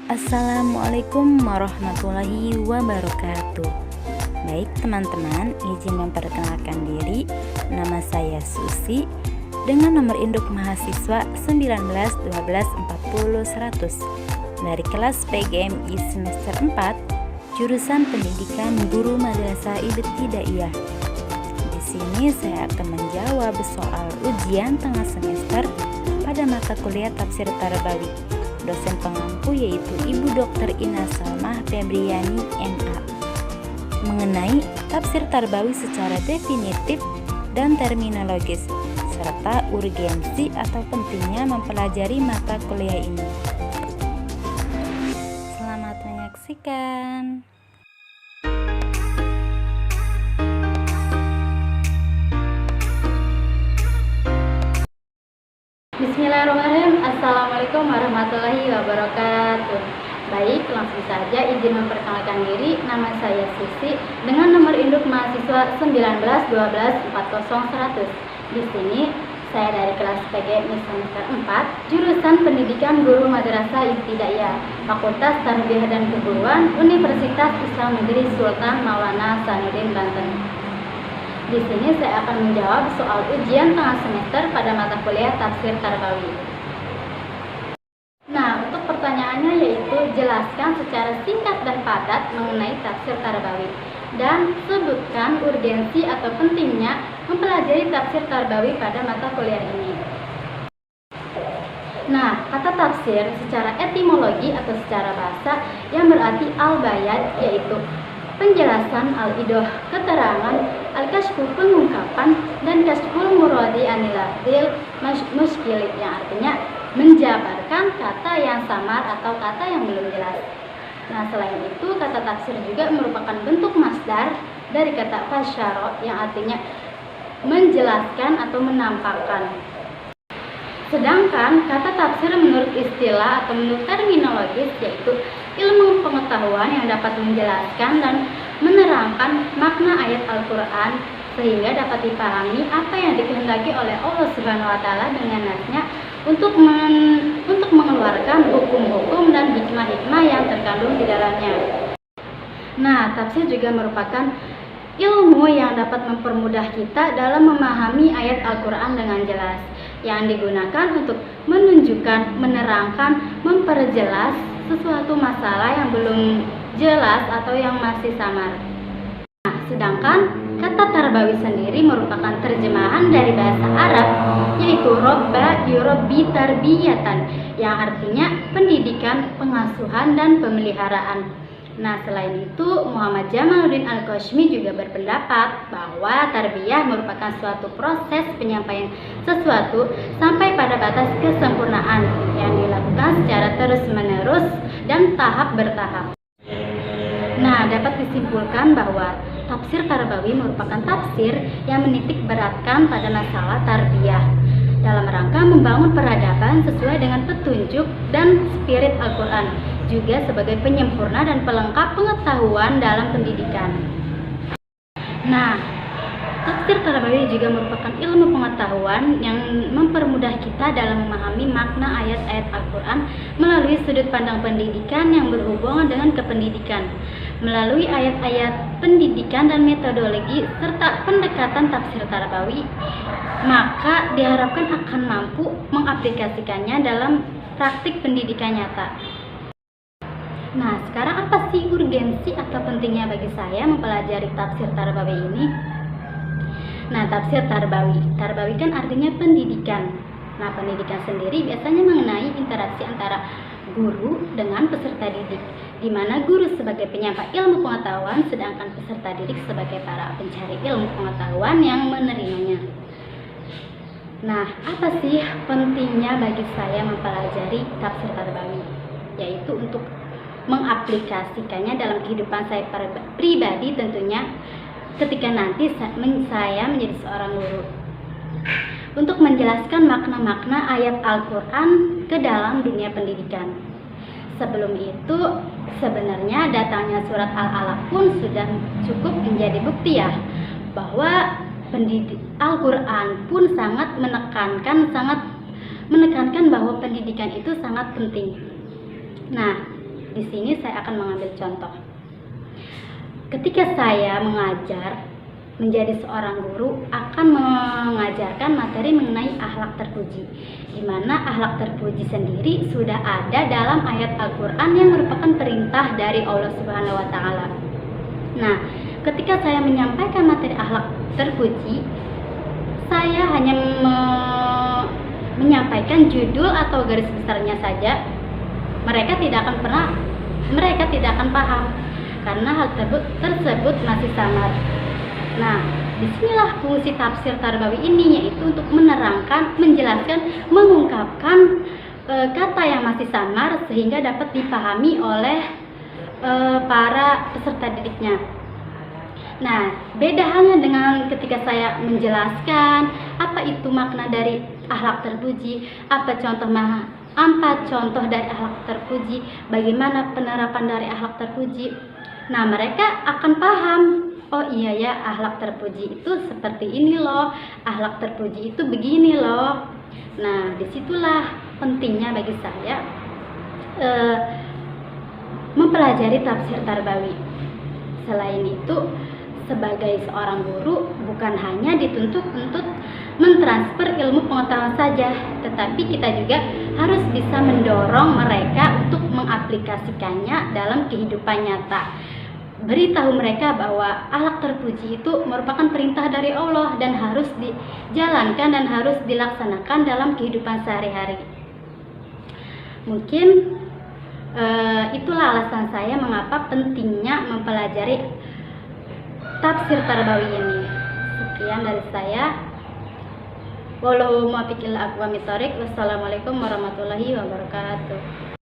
Assalamualaikum warahmatullahi wabarakatuh. Baik teman-teman, izin memperkenalkan diri. Nama saya Susi dengan nomor induk mahasiswa 1912400100 dari kelas PGMI semester 4, jurusan Pendidikan Guru Madrasah Ibtidaiyah. Di sini saya akan menjawab soal ujian tengah semester pada mata kuliah Tafsir Tarbawi. Dosen pengampu yaitu Ibu Dr. Ina Salmah Febriani, MA, mengenai tafsir Tarbawi secara definitif dan terminologis, serta urgensi atau pentingnya mempelajari mata kuliah ini. Selamat menyaksikan. Bismillahirrahmanirrahim. Assalamualaikum warahmatullahi wabarakatuh. Baik, langsung saja izin memperkenalkan diri. Nama saya Susi dengan nomor induk mahasiswa 1912400100. Di sini saya dari kelas PGMI semester 4, jurusan Pendidikan Guru Madrasah Ibtidaiyah, Fakultas Tarbiyah dan Keguruan, Universitas Islam Negeri Sultan Maulana Hasanuddin, Banten. Di sini saya akan menjawab soal ujian tengah semester pada mata kuliah Tafsir Tarbawi. Nah, untuk pertanyaannya yaitu jelaskan secara singkat dan padat mengenai Tafsir Tarbawi dan sebutkan urgensi atau pentingnya mempelajari Tafsir Tarbawi pada mata kuliah ini. Nah, kata tafsir secara etimologi atau secara bahasa yang berarti al-bayan yaitu penjelasan, al-idoh keterangan, al-kashfu pengungkapan, dan kashful muradi anilafdil muskil yang artinya menjabarkan kata yang samar atau kata yang belum jelas. Nah, selain itu kata tafsir juga merupakan bentuk masdar dari kata fasyara yang artinya menjelaskan atau menampakkan. Sedangkan kata tafsir menurut istilah atau menurut terminologis yaitu ilmu pengetahuan yang dapat menjelaskan dan menerangkan makna ayat Al-Quran sehingga dapat dipahami apa yang dikehendaki oleh Allah Subhanahu wa Ta'ala dengan nasnya untuk mengeluarkan hukum-hukum dan hikmah-hikmah yang terkandung di dalamnya. Nah, tafsir juga merupakan ilmu yang dapat mempermudah kita dalam memahami ayat Al-Quran dengan jelas, yang digunakan untuk menunjukkan, menerangkan, memperjelas sesuatu masalah yang belum jelas atau yang masih samar. Nah, sedangkan kata Tarbawi sendiri merupakan terjemahan dari bahasa Arab yaitu robba yurabbi tarbiyatan yang artinya pendidikan, pengasuhan, dan pemeliharaan. Nah, selain itu Muhammad Jamaluddin Al-Qashmi juga berpendapat bahwa tarbiyah merupakan suatu proses penyampaian sesuatu sampai pada batas kesempurnaan yang dilakukan secara terus-menerus dan tahap bertahap. Nah, dapat disimpulkan bahwa tafsir Tarbawi merupakan tafsir yang menitik beratkan pada masalah tarbiyah dalam rangka membangun peradaban sesuai dengan petunjuk dan spirit Al-Quran, juga sebagai penyempurna dan pelengkap pengetahuan dalam pendidikan. Nah, tafsir Tarbawi juga merupakan ilmu pengetahuan yang mempermudah kita dalam memahami makna ayat-ayat Al-Quran melalui sudut pandang pendidikan yang berhubungan dengan kependidikan. Melalui ayat-ayat pendidikan dan metodologi serta pendekatan tafsir Tarbawi, maka diharapkan akan mampu mengaplikasikannya dalam praktik pendidikan nyata. Nah, sekarang apa sih urgensi atau pentingnya bagi saya mempelajari tafsir Tarbawi ini? Nah, tafsir Tarbawi kan artinya pendidikan. Nah, pendidikan sendiri biasanya mengenai interaksi antara guru dengan peserta didik, di mana guru sebagai penyampai ilmu pengetahuan, sedangkan peserta didik sebagai para pencari ilmu pengetahuan yang menerimanya. Nah, apa sih pentingnya bagi saya mempelajari tafsir Tarbawi? Yaitu untuk mengaplikasikannya dalam kehidupan saya pribadi tentunya ketika nanti saya menjadi seorang guru, untuk menjelaskan makna-makna ayat Al-Quran ke dalam dunia pendidikan. Sebelum itu, sebenarnya datangnya surat Al-Alaq pun sudah cukup menjadi bukti ya, bahwa Al-Quran pun sangat menekankan bahwa pendidikan itu sangat penting. Nah, di sini saya akan mengambil contoh. Ketika saya mengajar, menjadi seorang guru akan mengajarkan materi mengenai akhlak terpuji, di mana akhlak terpuji sendiri sudah ada dalam ayat Al-Quran yang merupakan perintah dari Allah Subhanahu wa Ta'ala. Nah, ketika saya menyampaikan materi akhlak terpuji, saya hanya menyampaikan judul atau garis besarnya saja. Mereka tidak akan paham karena hal tersebut masih samar. Nah, disinilah fungsi tafsir tarbawi ini, yaitu untuk menerangkan, menjelaskan, mengungkapkan kata yang masih samar sehingga dapat dipahami oleh para peserta didiknya. Nah, beda halnya dengan ketika saya menjelaskan apa itu makna dari akhlak terpuji, apa contoh dari akhlak terpuji, bagaimana penerapan dari akhlak terpuji. Nah, mereka akan paham. Oh iya ya, akhlak terpuji itu seperti ini loh, akhlak terpuji itu begini loh. Nah, disitulah pentingnya bagi saya mempelajari tafsir tarbawi. Selain itu, sebagai seorang guru bukan hanya dituntut untuk mentransfer ilmu pengetahuan saja, tetapi kita juga harus bisa mendorong mereka untuk mengaplikasikannya dalam kehidupan nyata. Beritahu mereka bahwa akhlak terpuji itu merupakan perintah dari Allah dan harus dijalankan dan harus dilaksanakan dalam kehidupan sehari-hari. Mungkin itulah alasan saya mengapa pentingnya mempelajari tafsir tarbawi ini. Sekian dari saya. Wallahu muwaffiq ila aqwamit thoriq. Wassalamualaikum warahmatullahi wabarakatuh.